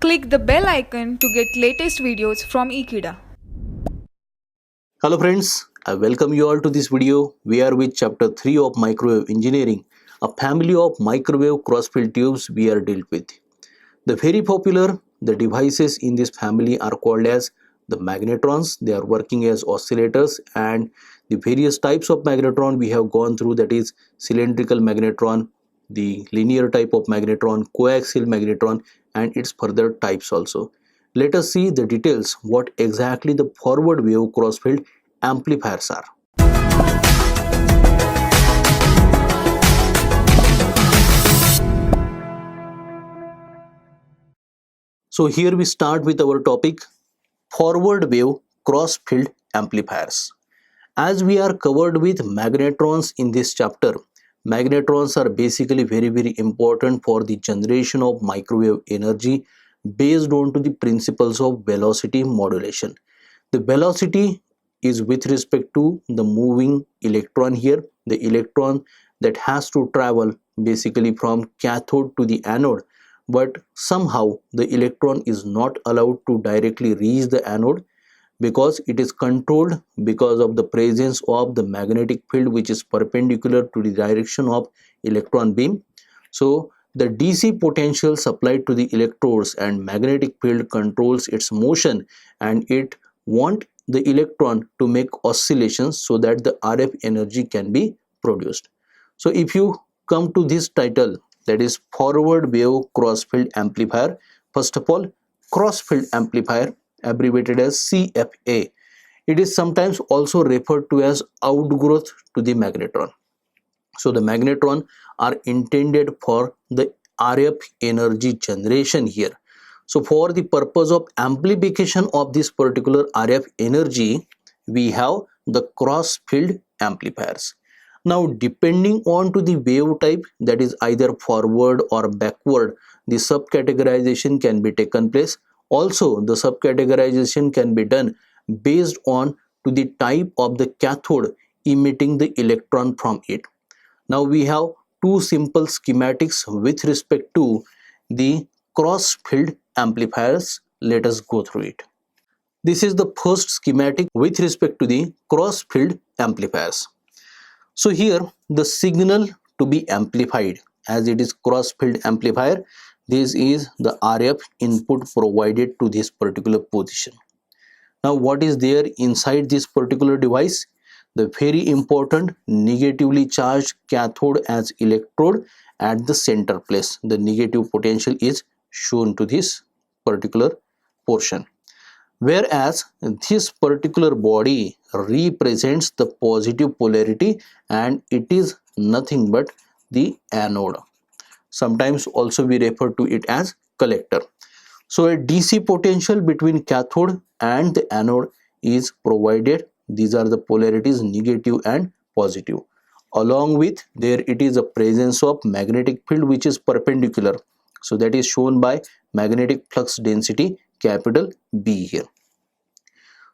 Click the bell icon to get latest videos from Ekeeda. Hello friends, I welcome you all to this video. We are with chapter 3 of microwave engineering, a family of microwave crossfield tubes we are dealt with. The very popular the devices in this family are called as the magnetrons. They are working as oscillators, and the various types of magnetron we have gone through, that is cylindrical magnetron, the linear type of magnetron, coaxial magnetron, and its further types also. Let us see the details what exactly the forward wave crossfield amplifiers are. So here we start with our topic, forward wave crossfield amplifiers. As we are covered with magnetrons in this chapter, magnetrons are basically very important for the generation of microwave energy based on to the principles of velocity modulation. The velocity is with respect to the moving electron here, the electron that has to travel basically from cathode to the anode, but somehow the electron is not allowed to directly reach the anode because it is controlled because of the presence of the magnetic field which is perpendicular to the direction of electron beam. So the DC potential supplied to the electrodes and magnetic field controls its motion, and it want the electron to make oscillations so that the RF energy can be produced. So if you come to this title, that is forward wave crossfield amplifier, first of all, crossfield amplifier, abbreviated as CFA. It is sometimes also referred to as outgrowth to the magnetron. So the magnetron are intended for the RF energy generation here. So for the purpose of amplification of this particular RF energy, we have the cross-field amplifiers. Now depending on to the wave type, that is either forward or backward, the subcategorization can be taken place. Also the subcategorization can be done based on to the type of the cathode emitting the electron from it. Now we have two simple schematics with respect to the cross-field amplifiers. Let us go through it. This is the first schematic with respect to the cross-field amplifiers. So here the signal to be amplified, as it is cross-field amplifier, this is the RF input provided to this particular position. Now what is there inside this particular device? The very important negatively charged cathode as electrode at the center place. The negative potential is shown to this particular portion. Whereas this particular body represents the positive polarity, and it is nothing but the anode. Sometimes also we refer to it as collector. So a DC potential between cathode and the anode is provided. These are the polarities negative and positive. Along with there it is a presence of magnetic field which is perpendicular. So that is shown by magnetic flux density capital B here.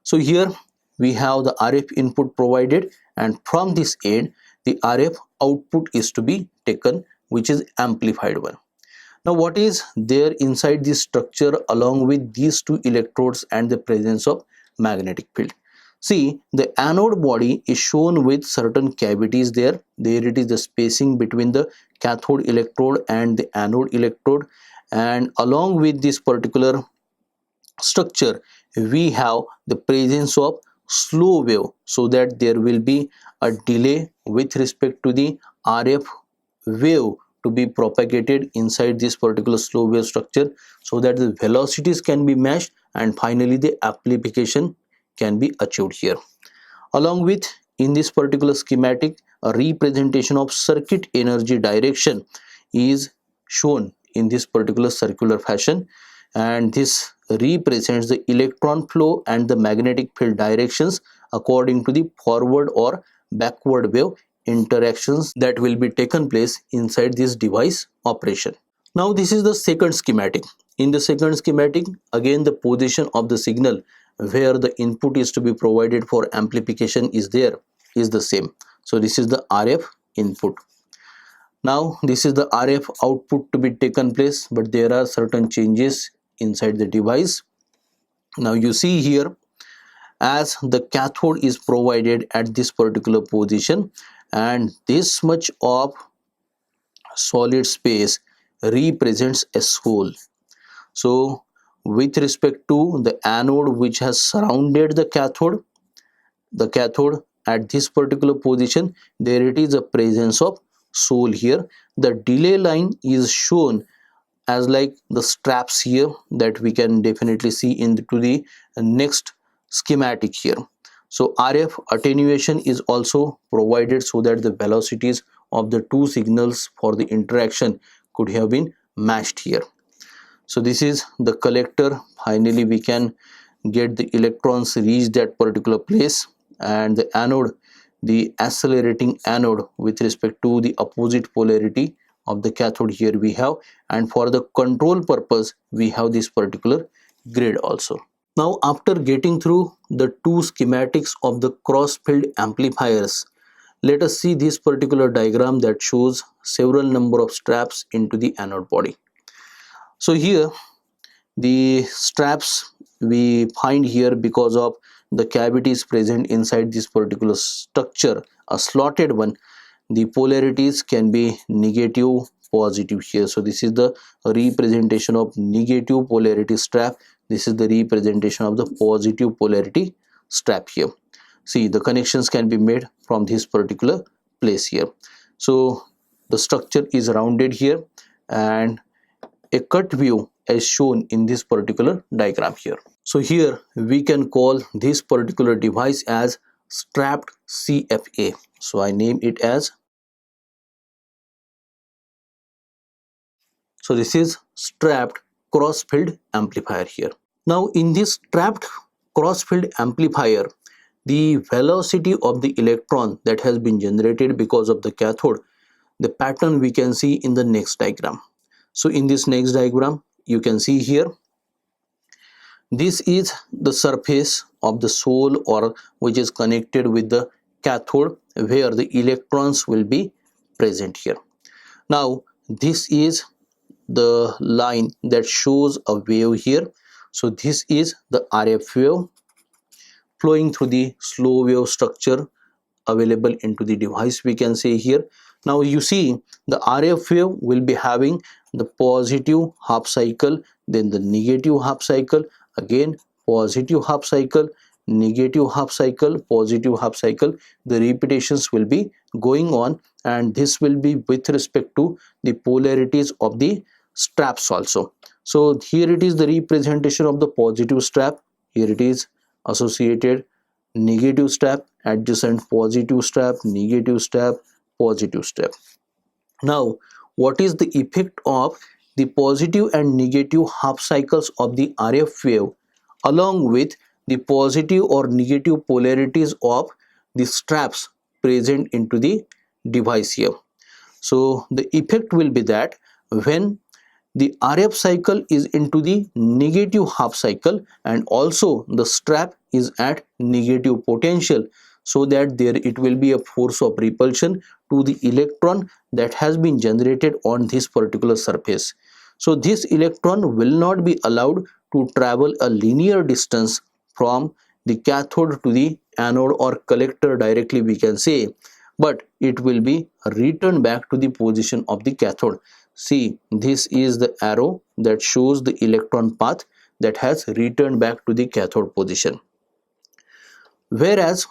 So here we have the RF input provided, and from this end the RF output is to be taken, which is amplified one. Now what is there inside this structure along with these two electrodes and the presence of magnetic field? See, the anode body is shown with certain cavities there. There it is the spacing between the cathode electrode and the anode electrode, and along with this particular structure we have the presence of slow wave, so that there will be a delay with respect to the RF wave to be propagated inside this particular slow wave structure, so that the velocities can be matched and finally the amplification can be achieved here. Along with, in this particular schematic, a representation of circuit energy direction is shown in this particular circular fashion, and this represents the electron flow and the magnetic field directions according to the forward or backward wave interactions that will be taken place inside this device operation. Now this is the second schematic. In the second schematic, again the position of the signal where the input is to be provided for amplification is there is the same. So this is the RF input. Now this is the RF output to be taken place, but there are certain changes inside the device. Now you see here, as the cathode is provided at this particular position, and this much of solid space represents a soul. So with respect to the anode which has surrounded the cathode at this particular position, there it is a presence of soul here. The delay line is shown as like the straps here, that we can definitely see into the next schematic here. So RF attenuation is also provided so that the velocities of the two signals for the interaction could have been matched here. So this is the collector. Finally we can get the electrons reach that particular place, and the anode, the accelerating anode with respect to the opposite polarity of the cathode here we have, and for the control purpose we have this particular grid also. Now after getting through the two schematics of the cross-filled amplifiers, let us see this particular diagram that shows several number of straps into the anode body. So here the straps we find here because of the cavities present inside this particular structure, a slotted one. The polarities can be negative, positive here. So this is the representation of negative polarity strap. This is the representation of the positive polarity strap here. See, the connections can be made from this particular place here. So the structure is rounded here, and a cut view is shown in this particular diagram here. So here we can call this particular device as strapped CFA. So I name it as, so this is strapped cross-filled amplifier here. Now in this strapped cross-filled amplifier, the velocity of the electron that has been generated because of the cathode, the pattern we can see in the next diagram. So in this next diagram you can see here, this is the surface of the soul, or which is connected with the cathode, where the electrons will be present here. Now this is the line that shows a wave here. So this is the RF wave flowing through the slow wave structure available into the device, we can say here. Now you see the RF wave will be having the positive half cycle, then the negative half cycle, again positive half cycle, negative half cycle, positive half cycle. The repetitions will be going on, and this will be with respect to the polarities of the straps also. So here it is the representation of the positive strap, here it is associated negative strap, adjacent positive strap, negative strap, positive strap. Now what is the effect of the positive and negative half cycles of the RF wave along with the positive or negative polarities of the straps present into the device here? So the effect will be that when the RF cycle is into the negative half cycle, and also the strap is at negative potential, so that there it will be a force of repulsion to the electron that has been generated on this particular surface. So this electron will not be allowed to travel a linear distance from the cathode to the anode or collector directly, we can say, but it will be returned back to the position of the cathode. See, this is the arrow that shows the electron path that has returned back to the cathode position. Whereas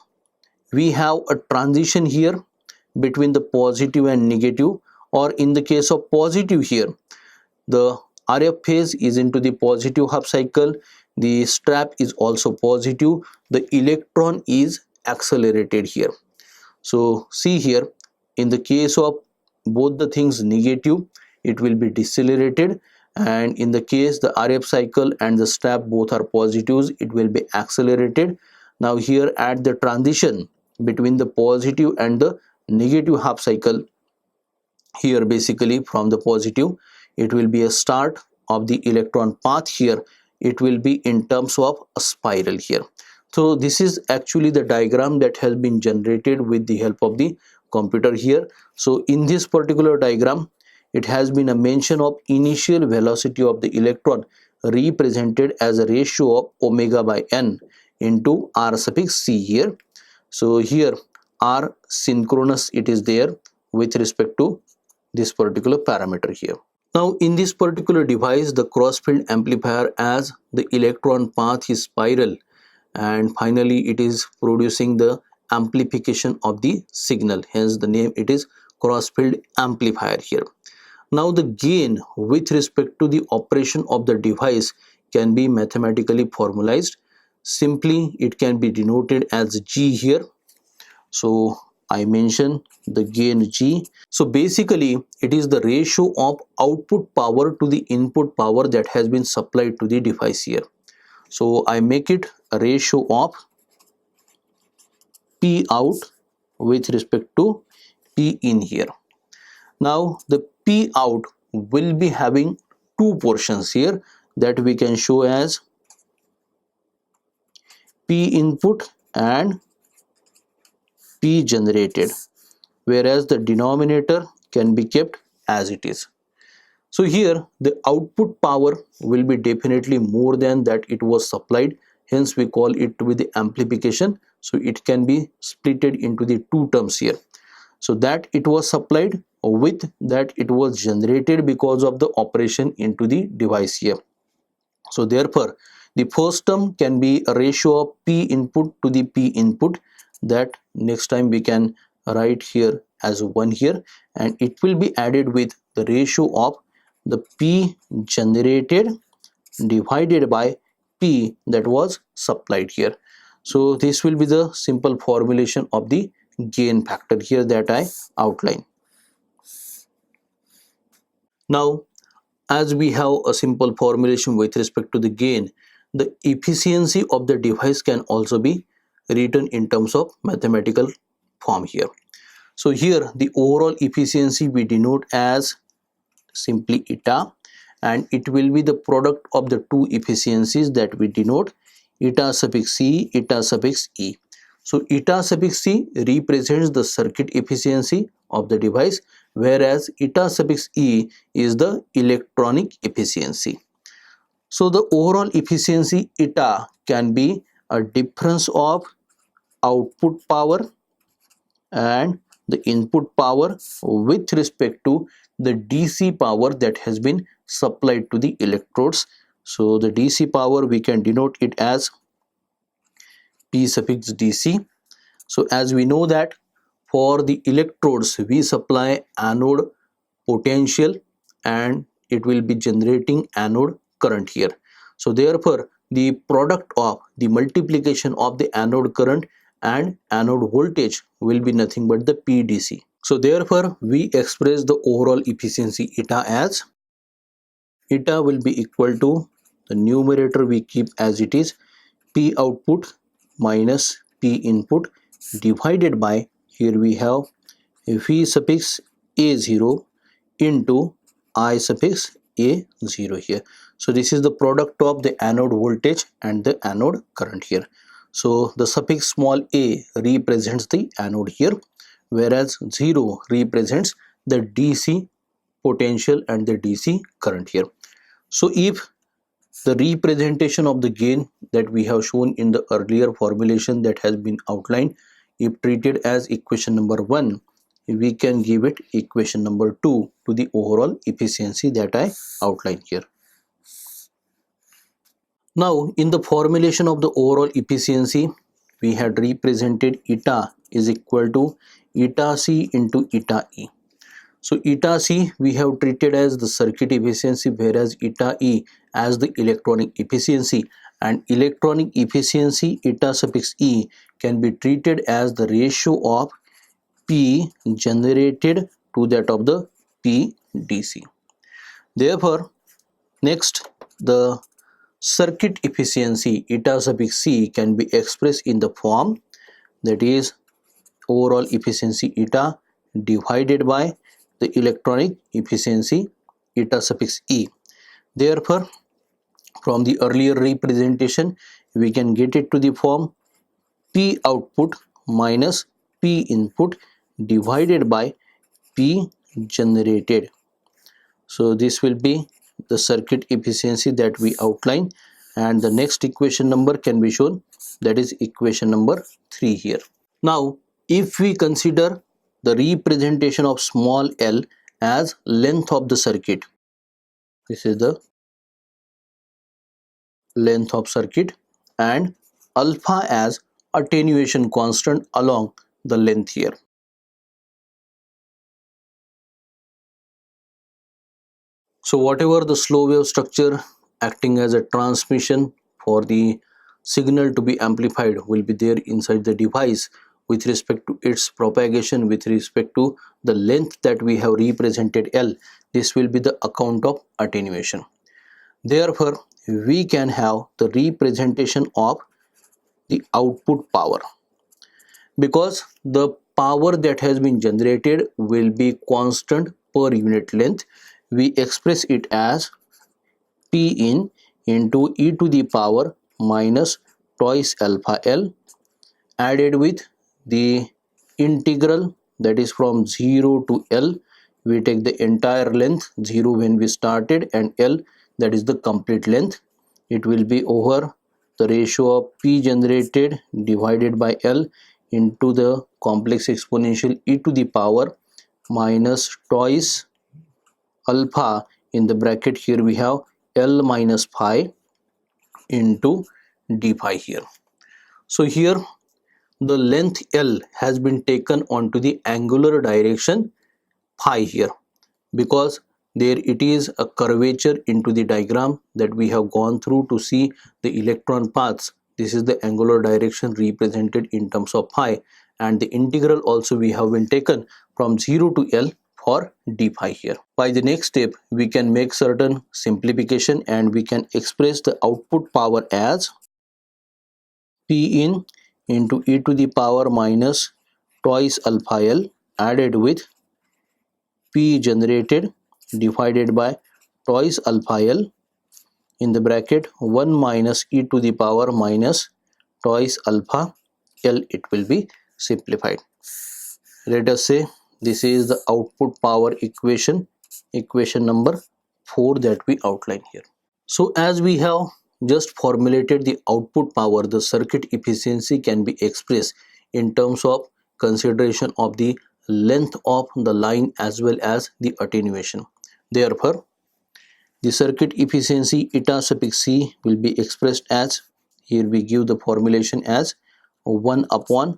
we have a transition here between the positive and negative, or in the case of positive here, the RF phase is into the positive half cycle, the strap is also positive, the electron is accelerated here. So see here, in the case of both the things negative, it will be decelerated, and in the case the RF cycle and the strap both are positives, it will be accelerated. Now here at the transition between the positive and the negative half cycle, here basically from the positive, it will be a start of the electron path here, it will be in terms of a spiral here. So this is actually the diagram that has been generated with the help of the computer here. So in this particular diagram, it has been a mention of initial velocity of the electron represented as a ratio of omega by n into r suffix c here. So here r synchronous it is there with respect to this particular parameter here. Now in this particular device, the cross-field amplifier, as the electron path is spiral and finally it is producing the amplification of the signal, hence the name it is cross-field amplifier here. Now the gain with respect to the operation of the device can be mathematically formalized. Simply it can be denoted as G here. So I mention the gain G. So basically it is the ratio of output power to the input power that has been supplied to the device here. So I make it a ratio of P out with respect to P in here. Now the P out will be having two portions here that we can show as P input and P generated, whereas the denominator can be kept as it is. So here the output power will be definitely more than that it was supplied, hence we call it to be the amplification. So it can be splitted into the two terms here. So that it was supplied with that it was generated because of the operation into the device here. So therefore the first term can be a ratio of P input to the P input, that next time we can write here as 1 here, and it will be added with the ratio of the P generated divided by P that was supplied here. So this will be the simple formulation of the gain factor here that I outline. Now as we have a simple formulation with respect to the gain, the efficiency of the device can also be written in terms of mathematical form here. So here the overall efficiency we denote as simply eta, and it will be the product of the two efficiencies that we denote eta suffix c, eta suffix e. So eta suffix c represents the circuit efficiency of the device, whereas eta suffix e is the electronic efficiency. So the overall efficiency eta can be a difference of output power and the input power with respect to the DC power that has been supplied to the electrodes. So the DC power we can denote it as P suffix DC. So as we know that for the electrodes we supply anode potential and it will be generating anode current here. So therefore the product of the multiplication of the anode current and anode voltage will be nothing but the PDC. So therefore we express the overall efficiency eta as eta will be equal to the numerator we keep as it is P output minus P input divided by, here we have V suffix A0 into I suffix A0 here. So this is the product of the anode voltage and the anode current here. So the suffix small a represents the anode here, whereas 0 represents the DC potential and the DC current here. So if the representation of the gain that we have shown in the earlier formulation that has been outlined, if treated as equation number 1, we can give it equation number 2 to the overall efficiency that I outlined here. Now in the formulation of the overall efficiency, we had represented eta is equal to eta C into eta E. So eta C we have treated as the circuit efficiency, whereas eta E as the electronic efficiency, and electronic efficiency eta suffix E can be treated as the ratio of P generated to that of the P DC. Therefore next the circuit efficiency eta suffix C can be expressed in the form that is overall efficiency eta divided by the electronic efficiency eta suffix E. Therefore from the earlier representation we can get it to the form P output minus P input divided by P generated. So this will be the circuit efficiency that we outline, and the next equation number can be shown, that is equation number 3 here. Now if we consider the representation of small l as length of the circuit, this is the length of circuit, and alpha as attenuation constant along the length here. So whatever the slow wave structure acting as a transmission for the signal to be amplified will be there inside the device with respect to its propagation, with respect to the length that we have represented L. This will be the account of attenuation. Therefore we can have the representation of the output power, because the power that has been generated will be constant per unit length. We express it as P in into e to the power minus twice alpha L added with the integral, that is from 0 to L. We take the entire length, 0 when we started and L, that is the complete length. It will be over the ratio of P generated divided by L into the complex exponential e to the power minus twice alpha, in the bracket here we have L minus phi into d phi here. So here the length L has been taken onto the angular direction phi here, because there it is a curvature into the diagram that we have gone through to see the electron paths. This is the angular direction represented in terms of phi, and the integral also we have been taken from 0 to L for d phi here. By the next step we can make certain simplification and we can express the output power as P in into e to the power minus twice alpha L added with P generated divided by twice alpha L in the bracket 1 minus e to the power minus twice alpha L. It will be simplified. Let us say this is the output power equation, equation number 4 that we outline here. So as we have just formulated the output power, the circuit efficiency can be expressed in terms of consideration of the length of the line as well as the attenuation. Therefore the circuit efficiency eta suffix c will be expressed as, here we give the formulation as 1 upon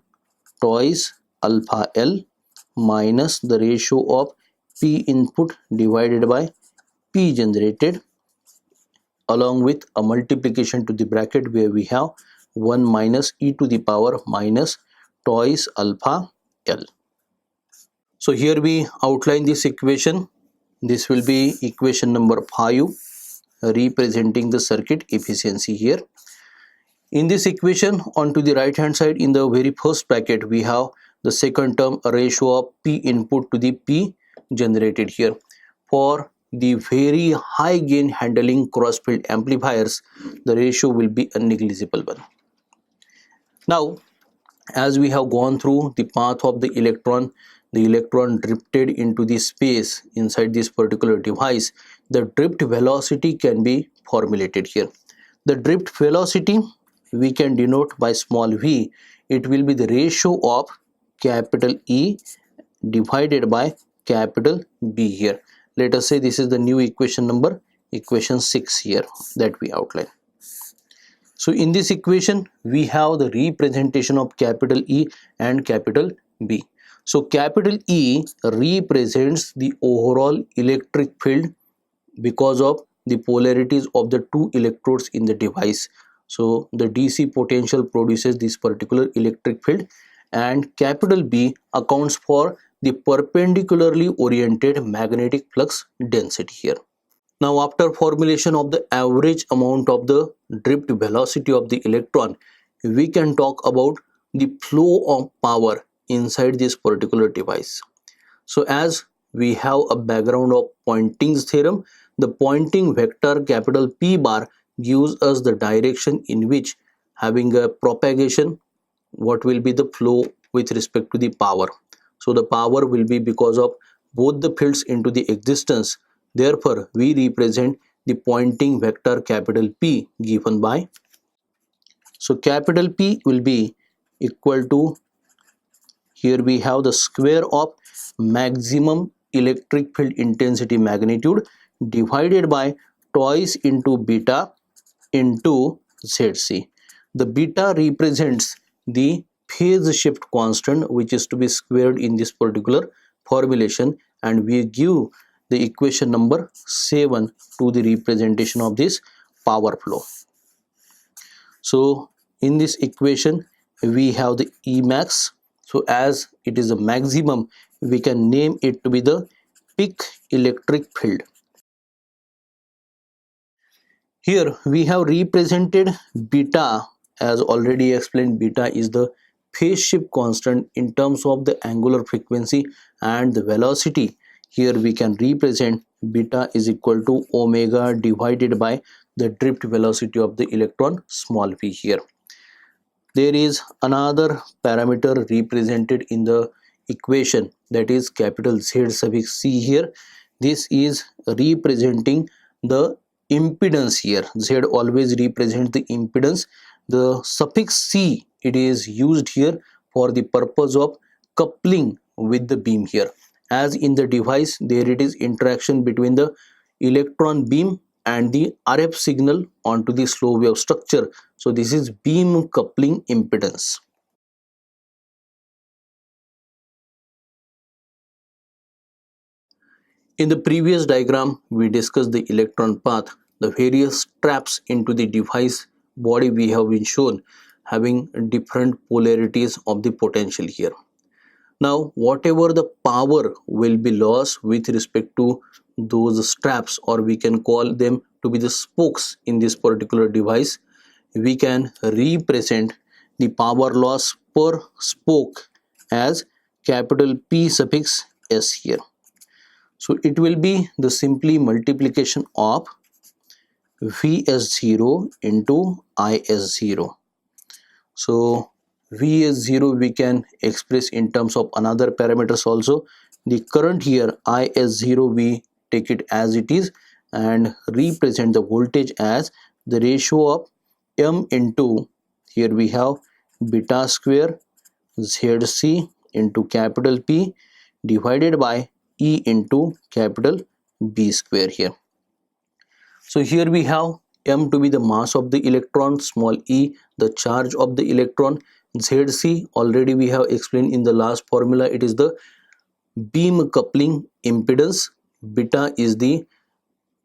twice alpha L minus the ratio of P input divided by P generated, along with a multiplication to the bracket where we have 1 minus e to the power minus twice alpha L. So here we outline this equation. This will be equation number 5 representing the circuit efficiency here. In this equation, onto the right hand side in the very first bracket we have the second term, a ratio of P input to the P generated here. For the very high gain handling cross field amplifiers, the ratio will be a negligible one. Now as we have gone through the path of the electron drifted into the space inside this particular device, the drift velocity can be formulated here. The drift velocity we can denote by small v. It will be the ratio of capital E divided by capital B here. Let us say this is the new equation number, equation 6 here that we outline. So in this equation we have the representation of capital E and capital B. So capital E represents the overall electric field because of the polarities of the two electrodes in the device. So the DC potential produces this particular electric field, and capital B accounts for the perpendicularly oriented magnetic flux density here. Now after formulation of the average amount of the drift velocity of the electron, we can talk about the flow of power inside this particular device. So as we have a background of Poynting's theorem, the Poynting vector capital P bar gives us the direction in which, having a propagation, what will be the flow with respect to the power. So the power will be because of both the fields into the existence, Therefore, we represent the Poynting vector capital P given by. So capital P will be equal to, here we have the square of maximum electric field intensity magnitude divided by twice into beta into ZC. The beta represents the phase shift constant, which is to be squared in this particular formulation, and we give the equation number 7 to the representation of this power flow. So in this equation we have the Emax. So as it is a maximum, we can name it to be the peak electric field. Here we have represented beta, as already explained. Beta is the phase shift constant in terms of the angular frequency and the velocity. Here we can represent beta is equal to omega divided by the drift velocity of the electron, small v here. There is another parameter represented in the equation, that is capital Z suffix C here. This is representing the impedance here. Z always represents the impedance. The suffix C, it is used here for the purpose of coupling with the beam here. As in the device, there it is interaction between the electron beam and the RF signal onto the slow wave structure. So this is beam coupling impedance. In the previous diagram, we discussed the electron path. The various traps into the device body we have been shown having different polarities of the potential here. Now, whatever the power will be lost with respect to those straps, or we can call them to be the spokes in this particular device, we can represent the power loss per spoke as capital P suffix S here. So it will be the simply multiplication of Vs0 into Is0. So Vs0 we can express in terms of another parameters also. The current here Is0 we take it as it is and represent the voltage as the ratio of M into, here we have beta square Zc into capital P divided by E into capital B square here. So here we have M to be the mass of the electron, small e the charge of the electron, Zc already we have explained in the last formula, it is the beam coupling impedance, beta is the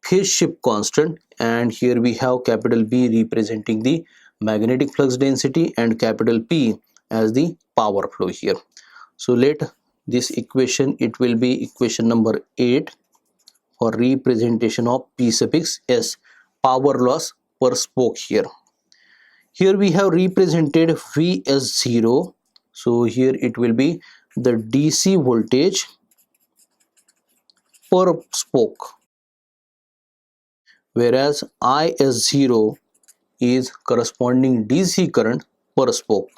phase shift constant, and here we have capital B representing the magnetic flux density and capital P as the power flow here. So let this equation, it will be equation number 8 for representation of P suffix S, power loss per spoke here. Here we have represented Vs0. So here it will be the DC voltage per spoke, whereas Is0 is corresponding DC current per spoke.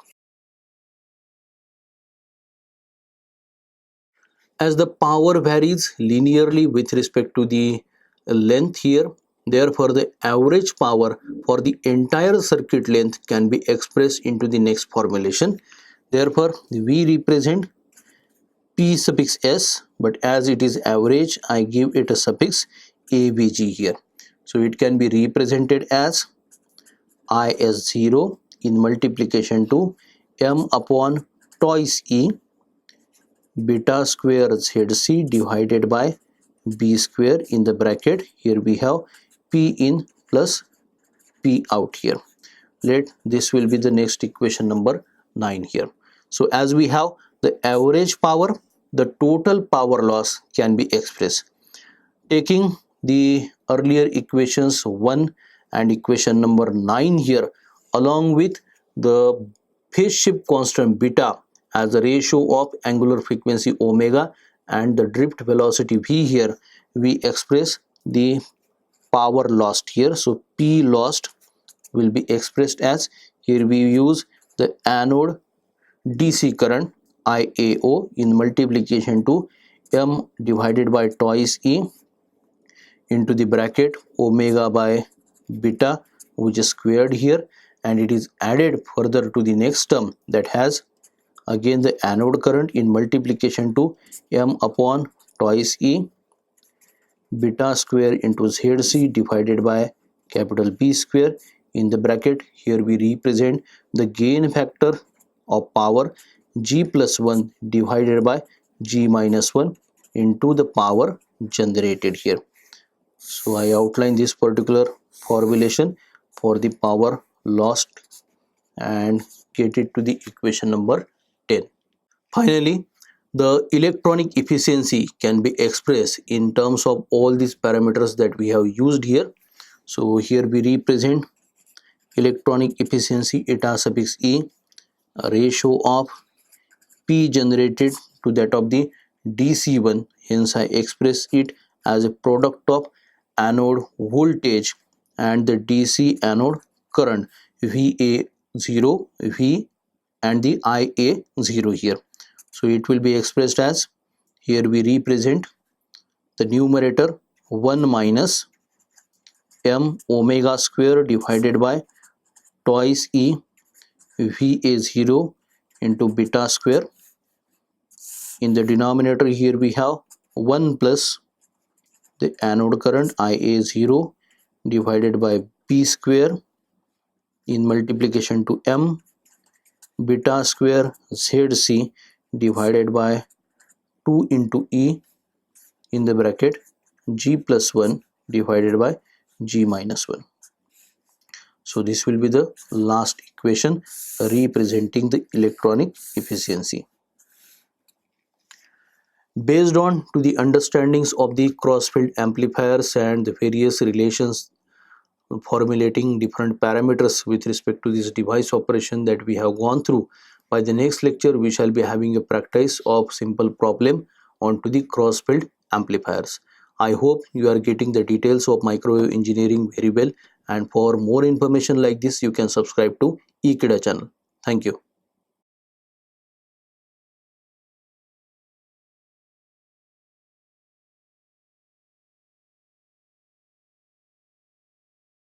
As the power varies linearly with respect to the length here, therefore the average power for the entire circuit length can be expressed into the next formulation. Therefore we represent P suffix S, but as it is average, I give it a suffix AVG here. So it can be represented as Is0 in multiplication to M upon twice E beta square Zc divided by B square in the bracket. Here we have P in plus P out here. Let this will be the next equation number 9 here. So as we have the average power, the total power loss can be expressed. Taking the earlier equations 1 and equation number 9 here, along with the phase shift constant beta as the ratio of angular frequency omega and the drift velocity v here, we express the power lost here. So P lost will be expressed as, here we use the anode DC current IAO in multiplication to M divided by twice E into the bracket omega by beta, which is squared here, and it is added further to the next term that has again the anode current in multiplication to m upon twice E beta square into ZC divided by capital B square. In the bracket here we represent the gain factor of power G plus 1 divided by G minus 1 into the power generated here. So I outline this particular formulation for the power lost and get it to the equation number 10. Finally, the electronic efficiency can be expressed in terms of all these parameters that we have used here. So here we represent electronic efficiency eta suffix E, a ratio of P generated to that of the DC1. Hence I express it as a product of anode voltage and the DC anode current VA0 V and the IA0 here. So it will be expressed as, here we represent the numerator 1 minus m omega square divided by twice E VA0 into beta square. In the denominator here we have 1 plus the anode current IA0 divided by B square in multiplication to m beta square ZC divided by 2 into E in the bracket G plus 1 divided by G minus 1. So this will be the last equation representing the electronic efficiency. Based on to the understandings of the cross-field amplifiers and the various relations formulating different parameters with respect to this device operation that we have gone through, by the next lecture we shall be having a practice of simple problem onto the cross-field amplifiers. I hope you are getting the details of microwave engineering very well, and for more information like this you can subscribe to Ekeeda channel. Thank you.